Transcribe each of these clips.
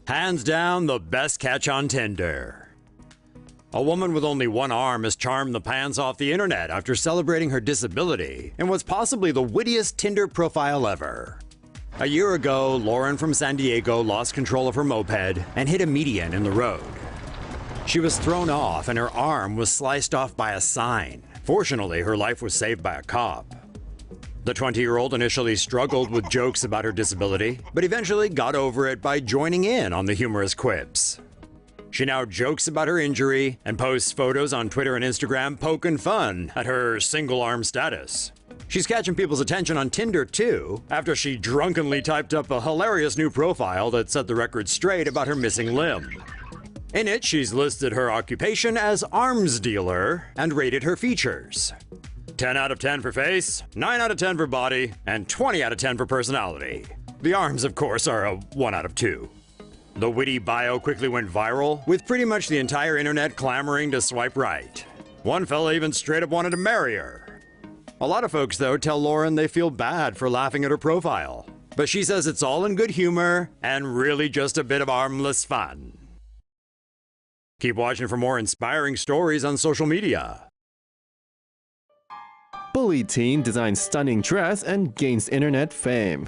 Hands down, the best catch on Tinder. A woman with only one arm has charmed the pants off the internet after celebrating her disability in what's possibly the wittiest Tinder profile ever. A year ago, Lauren from San Diego lost control of her moped and hit a median in the road. She was thrown off and her arm was sliced off by a sign. Fortunately, her life was saved by a cop. The 20-year-old initially struggled with jokes about her disability, but eventually got over it by joining in on the humorous quips. She now jokes about her injury and posts photos on Twitter and Instagram poking fun at her single-arm status. She's catching people's attention on Tinder too, after she drunkenly typed up a hilarious new profile that set the record straight about her missing limb. In it, she's listed her occupation as arms dealer and rated her features. 10 out of 10 for face, 9 out of 10 for body, and 20 out of 10 for personality. The arms, of course, are a 1 out of 2. The witty bio quickly went viral, with pretty much the entire internet clamoring to swipe right. One fella even straight up wanted to marry her. A lot of folks, though, tell Lauren they feel bad for laughing at her profile. But she says it's all in good humor and really just a bit of harmless fun. Keep watching for more inspiring stories on social media. Bullied teen designs stunning dress and gains internet fame.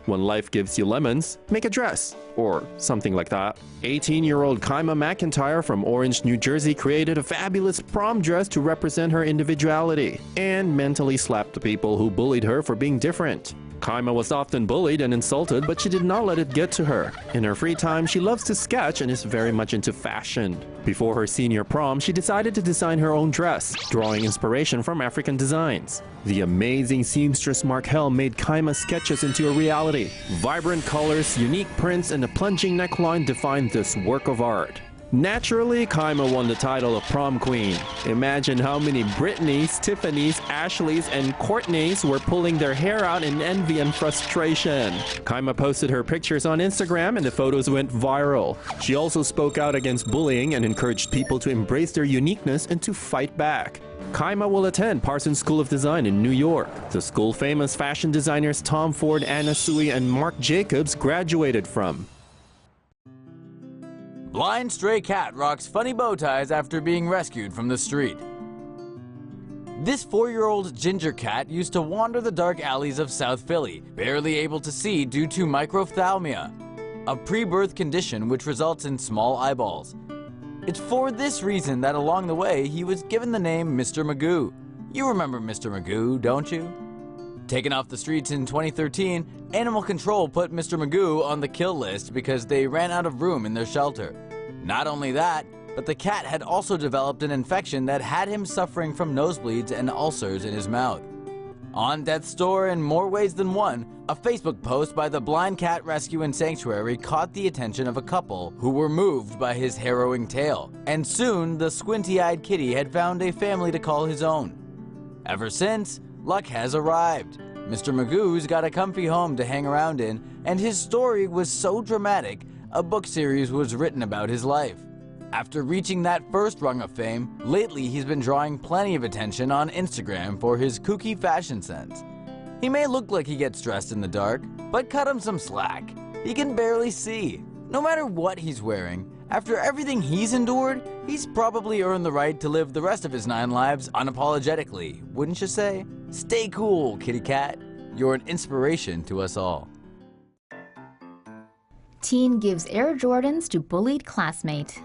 When life gives you lemons, make a dress, or something like that. 18-year-old Kaima McIntyre from Orange, New Jersey created a fabulous prom dress to represent her individuality, and mentally slapped the people who bullied her for being different. Kaima was often bullied and insulted, but she did not let it get to her. In her free time, she loves to sketch and is very much into fashion. Before her senior prom, she decided to design her own dress, drawing inspiration from African designs. The amazing seamstress Markel made Kaima's sketches into a reality. Vibrant colors, unique prints, and a plunging neckline defined this work of art. Naturally, Kaima won the title of prom queen. Imagine how many Britneys, Tiffanys, Ashleys, and Courtneys were pulling their hair out in envy and frustration. Kaima posted her pictures on Instagram and the photos went viral. She also spoke out against bullying and encouraged people to embrace their uniqueness and to fight back. Kaima will attend Parsons School of Design in New York. The school famous fashion designers Tom Ford, Anna Sui, and Marc Jacobs graduated from. Blind stray cat rocks funny bow ties after being rescued from the street. This 4-year-old ginger cat used to wander the dark alleys of South Philly, barely able to see due to microphthalmia, a pre-birth condition which results in small eyeballs. It's for this reason that along the way he was given the name Mr. Magoo. You remember Mr. Magoo, don't you? Taken off the streets in 2013, Animal Control put Mr. Magoo on the kill list because they ran out of room in their shelter. Not only that, but the cat had also developed an infection that had him suffering from nosebleeds and ulcers in his mouth. On death's door in more ways than one, a Facebook post by the Blind Cat Rescue and Sanctuary caught the attention of a couple who were moved by his harrowing tale, and soon the squinty-eyed kitty had found a family to call his own. Ever since, luck has arrived. Mr. Magoo's got a comfy home to hang around in, and his story was so dramatic, a book series was written about his life. After reaching that first rung of fame, lately he's been drawing plenty of attention on Instagram for his kooky fashion sense. He may look like he gets dressed in the dark, but cut him some slack. He can barely see. No matter what he's wearing, after everything he's endured, he's probably earned the right to live the rest of his 9 lives unapologetically, wouldn't you say? Stay cool, kitty cat. You're an inspiration to us all. Teen gives Air Jordans to bullied classmate.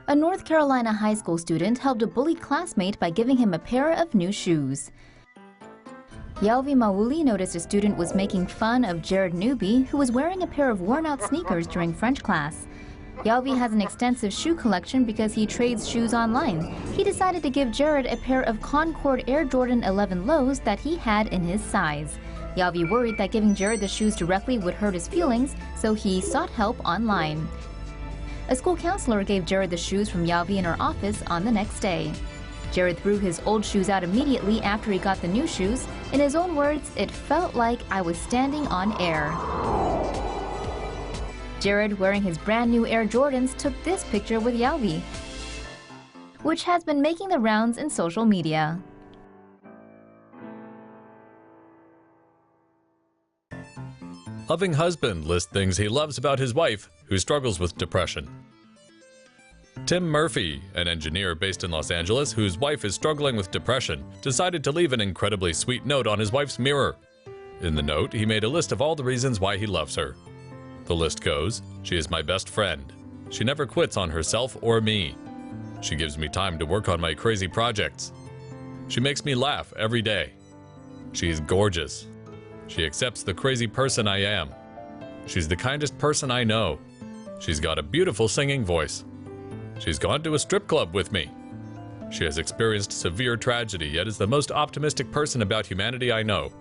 A North Carolina high school student helped a bullied classmate by giving him a pair of new shoes. Yalvi Mauli noticed a student was making fun of Jared Newby, who was wearing a pair of worn-out sneakers during French class. Yalvi has an extensive shoe collection because he trades shoes online. He decided to give Jared a pair of Concord Air Jordan 11 lows that he had in his size. Yalvi worried that giving Jared the shoes directly would hurt his feelings, so he sought help online. A school counselor gave Jared the shoes from Yalvi in her office on the next day. Jared threw his old shoes out immediately after he got the new shoes. In his own words, "It felt like I was standing on air." Jared, wearing his brand new Air Jordans, took this picture with Yalvi, which has been making the rounds in social media. Loving husband lists things he loves about his wife, who struggles with depression. Tim Murphy, an engineer based in Los Angeles whose wife is struggling with depression, decided to leave an incredibly sweet note on his wife's mirror. In the note, he made a list of all the reasons why he loves her. The list goes, "She is my best friend. She never quits on herself or me. She gives me time to work on my crazy projects. She makes me laugh every day. She is gorgeous. She accepts the crazy person I am. She's the kindest person I know. She's got a beautiful singing voice. She's gone to a strip club with me. She has experienced severe tragedy, yet is the most optimistic person about humanity I know.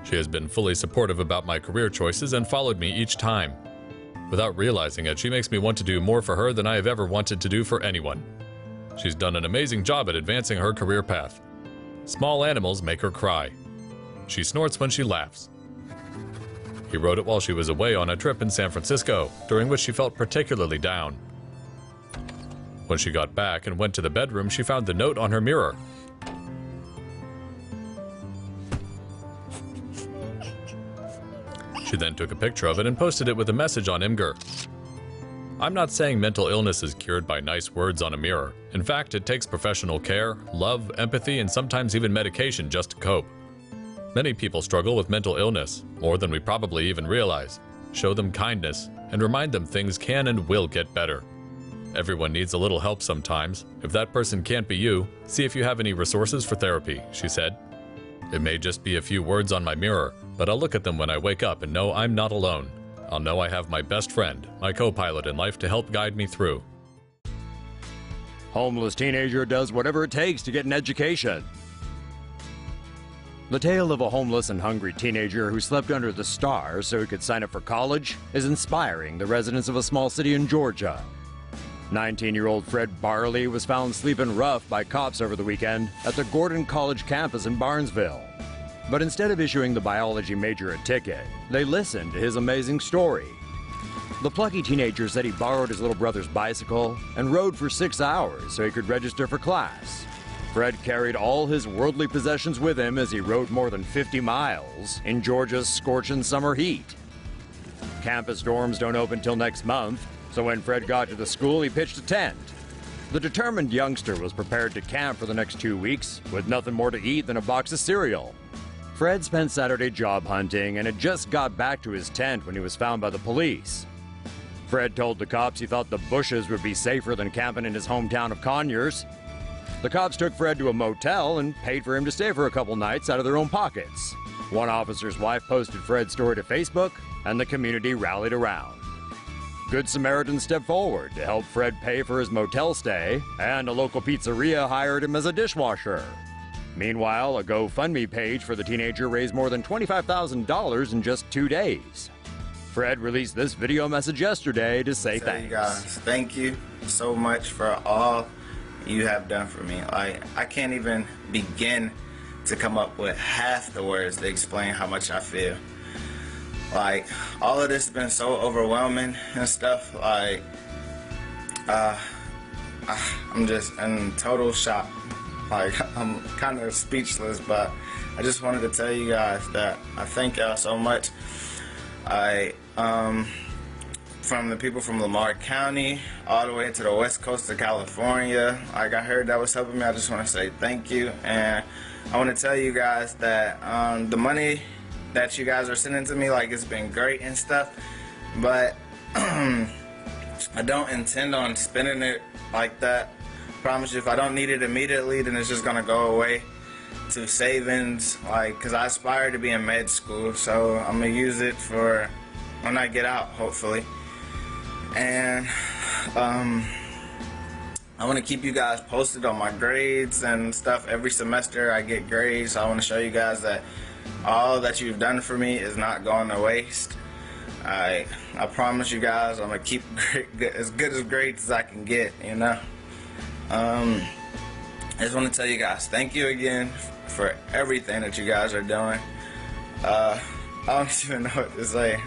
She has been fully supportive about my career choices and followed me each time. Without realizing it, she makes me want to do more for her than I have ever wanted to do for anyone. She's done an amazing job at advancing her career path. Small animals make her cry. She snorts when she laughs." He wrote it while she was away on a trip in San Francisco, during which she felt particularly down. When she got back and went to the bedroom, she found the note on her mirror. She then took a picture of it and posted it with a message on Imgur. "I'm not saying mental illness is cured by nice words on a mirror. In fact, it takes professional care, love, empathy, and sometimes even medication just to cope. Many people struggle with mental illness, more than we probably even realize. Show them kindness, and remind them things can and will get better. Everyone needs a little help sometimes. If that person can't be you, see if you have any resources for therapy," she said. "It may just be a few words on my mirror, but I'll look at them when I wake up and know I'm not alone. I'll know I have my best friend, my co-pilot in life, to help guide me through." Homeless teenager does whatever it takes to get an education. The tale of a homeless and hungry teenager who slept under the stars so he could sign up for college is inspiring the residents of a small city in Georgia. 19-year-old Fred Barley was found sleeping rough by cops over the weekend at the Gordon College campus in Barnesville. But instead of issuing the biology major a ticket, they listened to his amazing story. The plucky teenager said he borrowed his little brother's bicycle and rode for 6 hours so he could register for class. Fred carried all his worldly possessions with him as he rode more than 50 miles in Georgia's scorching summer heat. Campus dorms don't open till next month, so when Fred got to the school, he pitched a tent. The determined youngster was prepared to camp for the next 2 weeks with nothing more to eat than a box of cereal. Fred spent Saturday job hunting and had just got back to his tent when he was found by the police. Fred told the cops he thought the bushes would be safer than camping in his hometown of Conyers. The cops took Fred to a motel and paid for him to stay for a couple nights out of their own pockets. One officer's wife posted Fred's story to Facebook, and the community rallied around. Good Samaritans stepped forward to help Fred pay for his motel stay, and a local pizzeria hired him as a dishwasher. Meanwhile, a GoFundMe page for the teenager raised more than $25,000 in just 2 days. Fred released this video message yesterday to say thanks. You guys, thank you so much for all you have done for me. I can't even begin to come up with half the words to explain how much I feel. Like, all of this has been so overwhelming and stuff. Like, I'm just in total shock. Like, I'm kind of speechless, but I just wanted to tell you guys that I thank y'all so much. From the people from Lamar County all the way to the west coast of California, like, I heard that was helping me. I just want to say thank you, and I want to tell you guys that the money that you guys are sending to me, like, it's been great and stuff, but I don't intend on spending it like that. Promise you, if I don't need it immediately, then it's just gonna go away to savings, like, because I aspire to be in med school, so I'm gonna use it for when I get out, hopefully. And I want to keep you guys posted on my grades and stuff. Every semester I get grades, so I want to show you guys that all that you've done for me is not going to waste. I promise you guys I'm gonna keep as good as grades as I can get, you know. I just want to tell you guys thank you again for everything that you guys are doing. I don't even know what to say.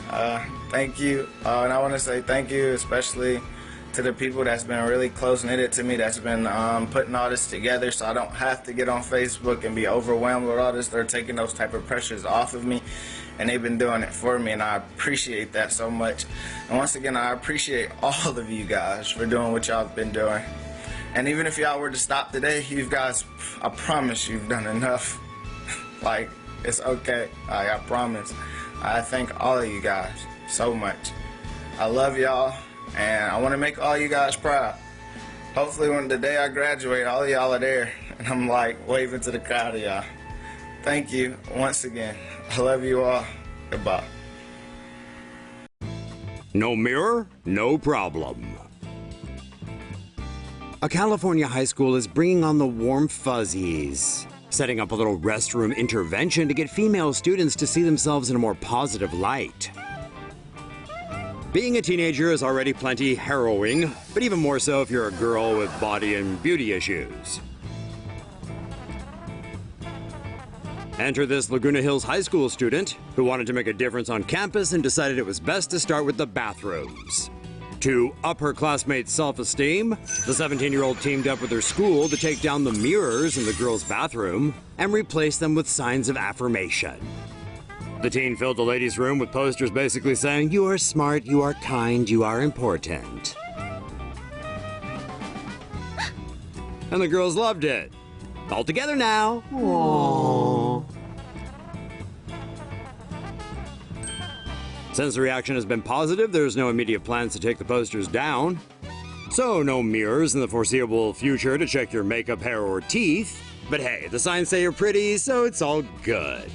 Thank you, and I want to say thank you especially to the people that's been really close-knitted to me, that's been putting all this together so I don't have to get on Facebook and be overwhelmed with all this. They're taking those type of pressures off of me, and they've been doing it for me, and I appreciate that so much. And once again, I appreciate all of you guys for doing what y'all have been doing. And even if y'all were to stop today, you guys, I promise you've done enough. Like, it's okay. I promise. I thank all of you guys so much. I love y'all, and I want to make all you guys proud. Hopefully when the day I graduate, all of y'all are there, and I'm like waving to the crowd of y'all. Thank you once again. I love you all. Goodbye. No mirror, no problem. A California high school is bringing on the warm fuzzies, setting up a little restroom intervention to get female students to see themselves in a more positive light. Being a teenager is already plenty harrowing, but even more so if you're a girl with body and beauty issues. Enter this Laguna Hills high school student who wanted to make a difference on campus and decided it was best to start with the bathrooms. To up her classmates' self-esteem, the 17-year-old teamed up with her school to take down the mirrors in the girls' bathroom and replace them with signs of affirmation. The teen filled the ladies' room with posters basically saying, "You are smart, you are kind, you are important." And the girls loved it. All together now. Aww. Since the reaction has been positive, there's no immediate plans to take the posters down. So no mirrors in the foreseeable future to check your makeup, hair, or teeth. But hey, the signs say you're pretty, so it's all good.